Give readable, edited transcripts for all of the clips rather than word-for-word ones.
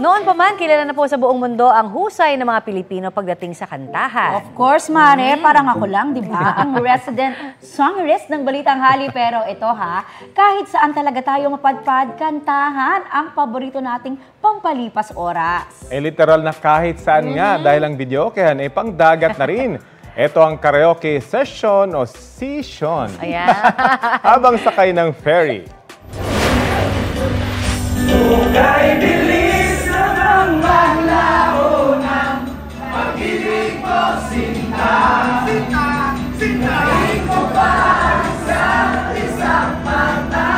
Noon pa man, kilala na po sa buong mundo ang husay ng mga Pilipino pagdating sa kantahan. Of course, Mare. Parang ako lang, di ba? Ang resident songwriter ng Balitang Hali. Pero ito ha, kahit saan talaga tayo mapadpad, kantahan ang paborito nating pampalipas oras. Literal na kahit saan nga dahil ang videokehan ay pangdagat na rin. Ito ang karaoke session o session. Ayan. Habang sakay ng ferry. Kay bilis na maglaho ng pag-ibig mo, sinta. Sintahin ko pa sa isang mata.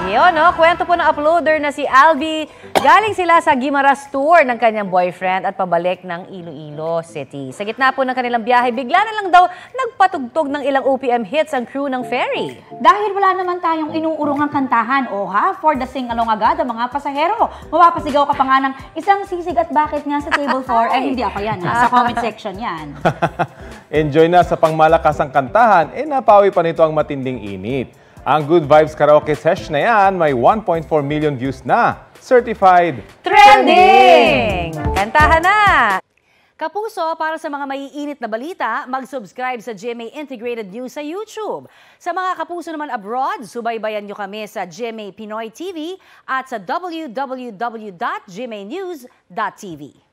Yun, no? Kwento po ng uploader na si Albi. Galing sila sa Guimaras Tour ng kanyang boyfriend at pabalik ng Iloilo City. Sa gitna po ng kanilang biyahe, bigla na lang daw nagpatugtog ng ilang OPM hits ang crew ng ferry. Dahil wala naman tayong inuurungang kantahan, for the sing-along agad ang mga pasahero. Mapapasigaw ka pa nga ng isang sisig at bakit nga sa table 4. Hindi ako yan, sa comment section yan. Enjoy na sa pangmalakasang kantahan, napawi pa nito ang matinding init. Ang Good Vibes Karaoke Session na yan, may 1.4 million views na. Certified Trending! Kantahan na! Kapuso, para sa mga maiinit na balita, mag-subscribe sa GMA Integrated News sa YouTube. Sa mga kapuso naman abroad, subaybayan nyo kami sa GMA Pinoy TV at sa www.gmanews.tv.